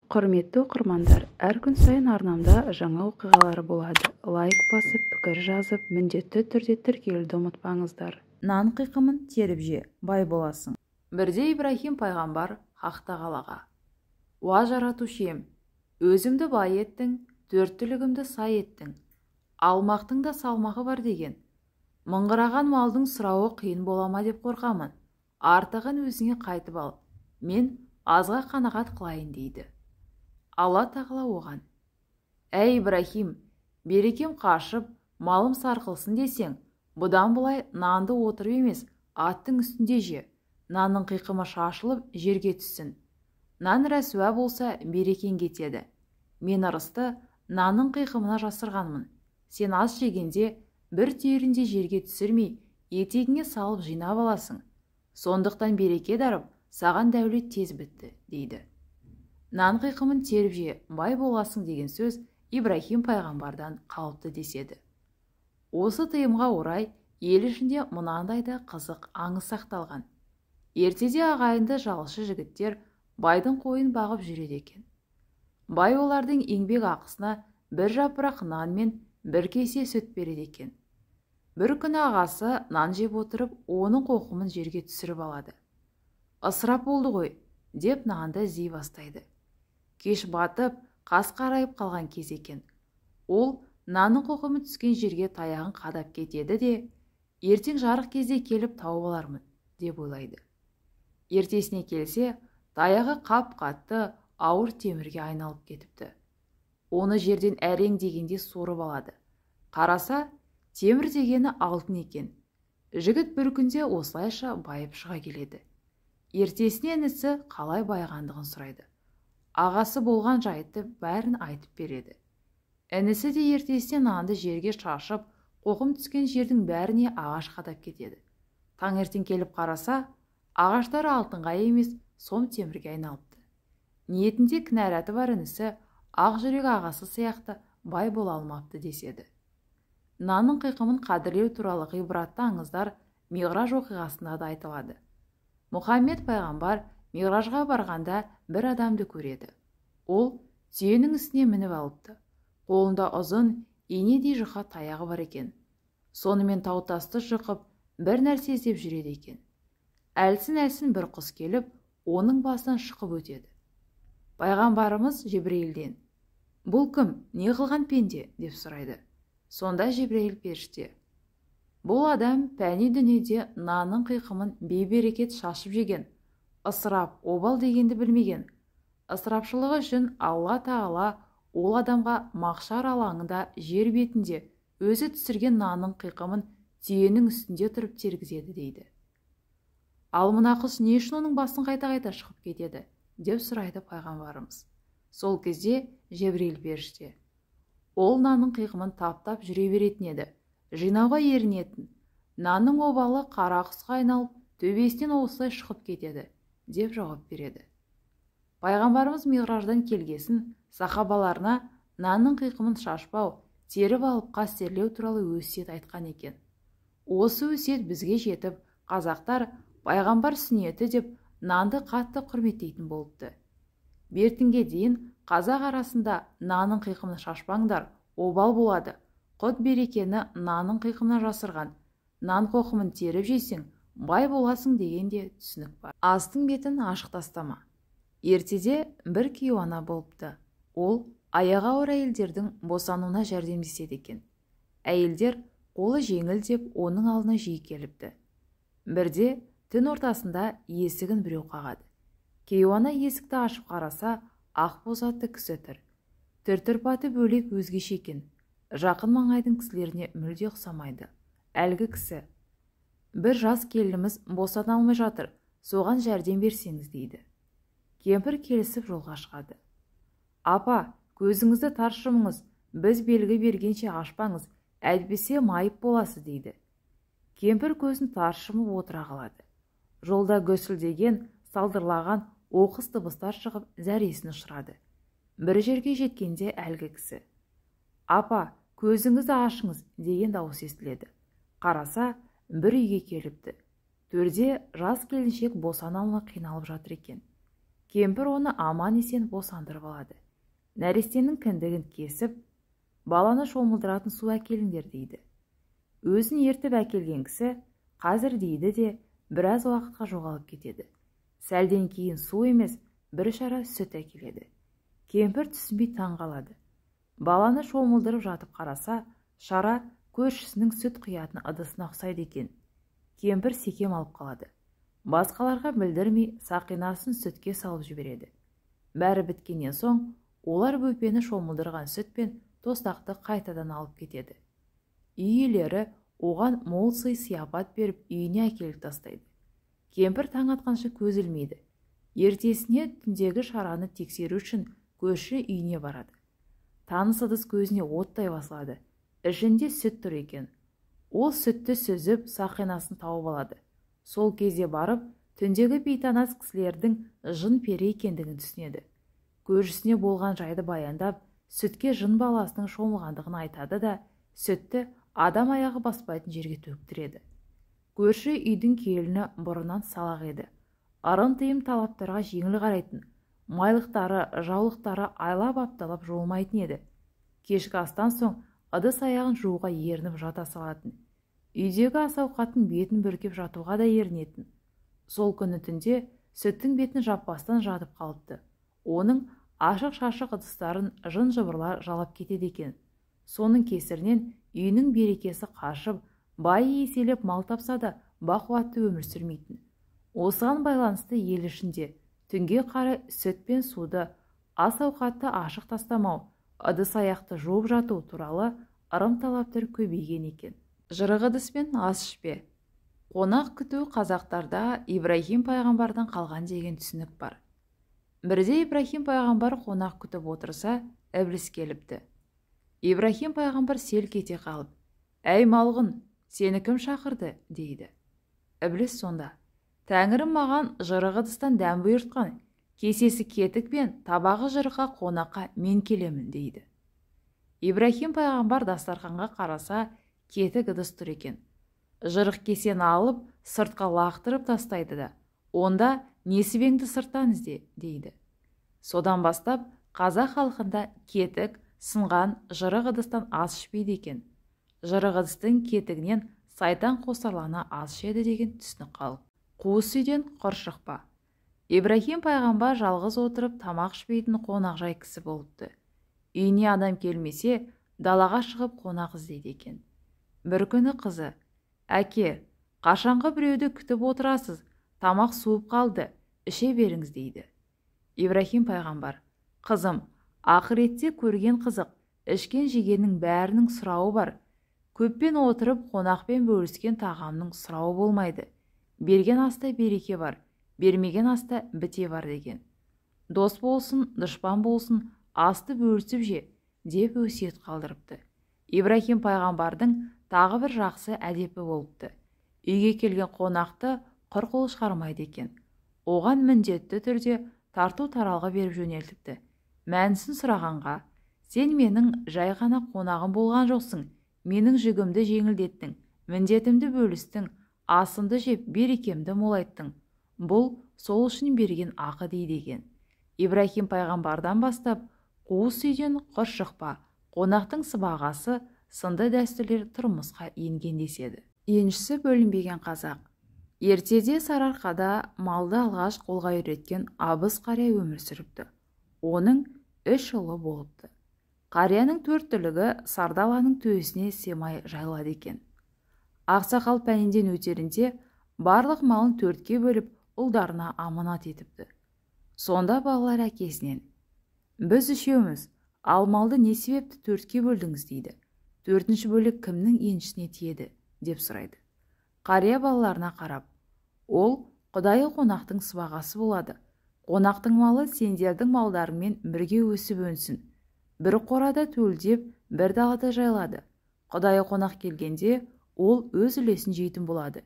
Құрметті оқырмандар, әр күн сайын арнамда жаңа оқиғалар болады. Лайк басып, пікір жазып, міндетті түрде тіркелуді ұмытпаңыздар. Нан қиқымын теріп же, бай боласың. Бірде Ибрахим пайғамбар Хақ-Тағалаға: «Уа жаратушем, өзімді бай еттің, төрттілігімді сай еттің, алмақтың да салмағы бар деген. Мыңғыраған малдың сұрауы қиын болама деп қорқамын. Артығын өзіңе қайтып ал, мен азға қанағат қылайын» дейді. Алла Тағала оған: «Әй Ибрахим, берекем қашып, малым сарқылсын десең, бұдан былай нанды отырып емес, аттың үстінде же, нанның қиқымы шашылып жерге түссін. Нан рәсуа болса, берекең кетеді. Мен ырысты нанның қиқымына жасырғанмын. Сен ас жегенде бір түйірінде жерге түсірмей, етегіңе салып жинап аласың. Сондықтан береке дарып, саған дәулет тез бітті» дейді. Нан қиқымын теріп же, бай боласың деген сөз Ибрахим пайғамбардан қалыпты деседі. Осы тыйымға орай ел ішінде мынандай да қызық аңыз сақталған. Ертеде ағайынды жалшы жігіттер байдың қойын бағып жүреді екен. Бай олардың еңбек ақысына бір жапырақ нан мен бір кесе сүт береді екен. Бір күні ағасы нан жеп отырып, оның қоқымын жерге түсіріп алады. «Ысырап болды ғой» деп нанды іздей бастайды. Кеш батып, қас қарайып қалған кез екен. Ол нанның қоқымы түскен жерге таяғын қадап кетеді де, ертең жарық кезде келіп тауып алармын деп ойлайды. Ертесіне келсе, таяғы қап-қатты ауыр темірге айналып кетіпті. Оны жерден әрең дегенде суырып алады. Қараса, темір дегені алтын екен. Жігіт бір күнде осылайша байып шыға келеді. Ертесіне інісі қалай байығандығын сұрайды. Ағасы болған жайтты бәрін айтып береді. Інісі де ертесіне нанды жерге шашып, қоқым түскен жердің бәріне ағаш қадап кетеді. Таңертең келіп қараса, ағаштар алтынға емес, сом темірге айналыпты. Ниетінде кінәраты бар інісі ақ жүрек ағасы сияқты бай бола алмапты деседі. Нанның қиқымын қадірлеу туралы ғибратты аңыздар Миғраж оқиғасында да айтылады. Мұхаммед пайғамбар Миғражға барғанда бір адамды көреді. Ол түйенің үстіне мініп алыпты. Қолында ұзын, инедей жұқа таяғы бар екен. Сонымен тау-тасты жықып, бір нәрсе іздеп жүреді екен. Әлсін-әлсін бір құс келіп, оның басынан шыққып өтеді. Пайғамбарымыз Жебірейілден: «Бұл кім, не қылған пенде?» деп сұрайды. Сонда Жебірейіл періште: «Бұл адам пәни дүниеде нанның қиқымын бейберекет шашып жеген, ысырап, обал дегенді білмеген. Ысырапшылығы үшін Алла Тағала ол адамға мақшар алаңында жер бетінде өзі түсірген нанның қиқымын түйенің үстінде тұрып тергізеді» дейді. «Ал мына құс не үшін оның басын қайта-қайта шығып кетеді?» деп сұрайды пайғамбарымыз. Сол кезде Жебірейіл періште: «Ол нанның қиқымын таптап жүре беретін еді, жинауға ерінетін. Нанның обалы қара құсқа айналып, төбесінен осылай шығып кетеді» деп жауап береді. Пайғамбарымыз Миғраждан келгесін сахабаларына нанның қиқымын шашпау, теріп алып қастерлеу туралы өсиет айтқан екен. Осы өсиет бізге жетіп, қазақтар пайғамбар сүннеті деп нанды қатты құрметтейтін болыпты. Бертінге дейін қазақ арасында нанның қиқымын шашпаңдар, обал болады, құт берекені нанның қиқымына жасырған, нан қоқымын теріп жесең, бай боласың дегенде түсінік бар. Астың бетін ашық тастама. Ертеде бір кейуана болыпты. Ол аяғы ауыр әйелдердің босануына жәрдемдеседі екен. Әйелдер қолы жеңіл деп оның алдына жиі келіпті. Бірде түн ортасында есігін біреу қағады. Кейуана есікті ашып қараса, ақ боз атты кісі тұр. Түр-тұрпаты бөлек өзгеше екен. Жақын маңайдың кісілеріне мүлде ұқсамайды. Әлгі кісі: «Бір жас келініміз босана алмай жатыр, соған жәрдем берсеңіз» дейді. Кемпір келісіп жолға шығады. «Апа, көзіңізді тарс жұмыңыз, біз белгі бергенше ашпаңыз, әйтпесе майып боласы» дейді. Кемпір көзін тарс жұмып отыра қалады. Жолда гүрсілдеген, салдырлаған оқыс дыбыстар шығып, зәресін ұшырады. Бір жерге жеткенде әлгі кісі: «Апа, көзіңізді ашыңыз» деген дауыс естіледі. Қараса, бір үйге келіпті. Төрде жас келіншек босана алмай қиналып жатыр екен. Кемпір оны аман-есен босандырып алады. Нәрестенің кіндігін кесіп, баланы шомылдыратын су әкеліңдер дейді. Өзін ертіп әкелген кісі қазір дейді де біраз уақытқа жоғалып кетеді. Сәлден кейін су емес, бір шара сүт әкеледі. Кемпір түсінбей таң қалады. Баланы шомылдырып жатып қараса, шара көршісінің сүт құятын ыдысына ұқсайды екен. Кемпір секем алып қалады. Басқаларға білдірмей сақинасын сүтке салып жібереді. Бәрі біткеннен соң, олар бөпені шомылдырған сүт пен тостақты қайтадан алып кетеді. Үй иелері оған мол сый-сияпат беріп үйіне әкеліп тастайды. Кемпір таң атқанша көз ілмейді. Ертесіне түндегі шараны тексеру үшін көрші үйіне барады. Таныс ыдыс көзіне оттай басылады. Ішінде сүт тұр екен. Ол сүтті сүзіп, сақинасын тауып алады. Сол кезде барып, түндегі бейтанас кісілердің жын пері екендігін түсінеді. Көршісіне болған жайды баяндап, сүтке жын баласының шомылғандығын айтады да, сүтті адам аяғы баспайтын жерге төктіреді. Көрші үйдің келіні бұрыннан салақ еді. Ырым-тыйым талаптарға жеңіл қарайтын, майлықтары, жаулықтары айлап-апталап жуылмайтын еді. Кешкі астан соң ыдыс аяғын жууға ерініп жата салатын. Үйдегі ас-ауқаттың бетін бүркеп жатуға да ерінетін. Сол күні түнде сүттің бетін жаппастан жатып қалыпты. Оның ашық-шашық ыдыстарын жын-жыбырлар жалап кетеді екен. Соның кесірінен үйінің берекесі қашып, байы еселеп мал тапса да бақуатты өмір сүрмейтін. Осыған байланысты ел ішінде түнге қарай сүт пен суды, ас-ауқатты ашық тастамау, ыдыс аяқты жуып жату туралы ырым-талаптар көбейген екен. Жырық ыдыспен ас ішпе. Қонақ күту қазақтарда Ибрахим пайғамбардан қалған деген түсінік бар. Бірде Ибрахим пайғамбар қонақ күтіп отырса, Ібліс келіпті. Ибрахим пайғамбар селк ете қалып, «Әй малғын, сені кім шақырды?» дейді. Ібліс сонда, «Тәңірім маған жырық ыдыстан дәм бұйыртқан, кесесі кетік пен табағы жырыққа қонаққа мен келемін» дейді. Ибрахим пайғамбар дастарханға қараса, кетік ыдыс тұр екен. Жырық кесені алып, сыртқа лақтырып тастайды да, «Онда несібеңді сырттан ізде» дейді. Содан бастап, қазақ халқында кетік, сынған жырық ыдыстан ас ішпейді екен. Жырық ыдыстың кетігінен сайтан қосарлана ас ішеді деген түсінік қалып. Қуыс үйден құр шықпа. Ибрахим пайғамбар жалғыз отырып тамақ ішпейтін қонақжай кісі болыпты. Үйіне адам келмесе, далаға шығып қонақ іздейді екен. Бір күні қызы, «Әке, қашанғы біреуді күтіп отырасыз, тамақ суып қалды, іше беріңіз» дейді. Ибрахим пайғамбар, «Қызым, ақыретте көрген қызық, ішкен жегеннің бәрінің сұрауы бар. Көппен отырып қонақпен бөліскен тағамның сұрауы болмайды. Берген аста береке бар, бермеген аста біте бар» деген. Дос болсын, дұшпан болсын, асты бөлісіп же, деп өсиет қалдырыпты. Ибрахим пайғамбардың тағы бір жақсы әдепі болыпты. Үйге келген қонақты құр қол шығармайды екен. Оған міндетті түрде тарту таралғы беріп жөнелтіпті. Мәнісін сұрағанға, «Сен менің жай ғана қонағым болған жоқсың, менің жүгімді жеңілдеттің, міндетімді бөлістің, асымды жеп берекемді молайттың. Бұл сол үшін берген ақы» дейді екен. Ибрахим пайғамбардан бастап, қуыс үйден құр шықпа, қонақтың сыбағасы сынды дәстүрлер тұрмысқа енген деседі. Еншісі бөлінбеген қазақ. Ертеде Сарыарқада малды алғаш қолға үйреткен абыз қария өмір сүріпті. Оның 3 ұлы болыпты. Қарияның 4 түлігі Сардаланың төсіне семай жайлады екен. Ақсақал пәненден өтерінде барлық малын 4-ке бөліп ұлдарына аманат етіпті. Сонда балалар әкесінен, «Біз үшеуміз, ал малды не себепті 4-ке бөлдіңіз?» дейді. 4-ші бөлік кімнің еншісіне тиеді деп сұрайды. Қария балаларына қарап, «Ол құдайы қонақтың сыбағасы болады. Қонақтың малы сендердің малдарыңмен бірге өсіп өнсін. Бір қорада төлдеп, бір далада жайлады. Құдайы қонақ келгенде, ол өз үлесін жейтін болады.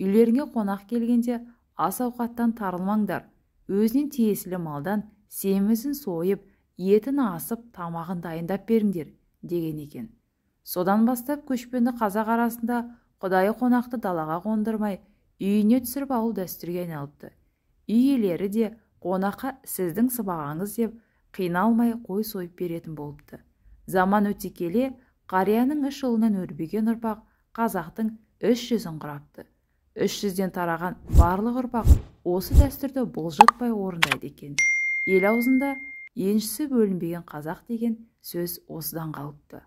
Үйлеріңе қонақ келгенде ас-ауқаттан тарылмаңдар. Өзінен тиесілі малдан семізін сойып, етін асып, тамағын дайындап беріңдер» деген екен. Содан бастап көшпенді қазақ арасында құдайы қонақты далаға қондырмай, үйіне түсіріп алу дәстүрге айналыпты. Үй иелері де қонаққа сіздің сыбағаңыз деп қиналмай қой сойып беретін болыпты. Заман өте келе қарияның 3 ұлынан өрбіген ұрпақ қазақтың 300-ін құрапты. 300-ден тараған барлық ұрпақ осы дәстүрді бұлжытпай орындайды екен. Ел аузында еншісі бөлінбеген қазақ деген сөз осыдан қалыпты.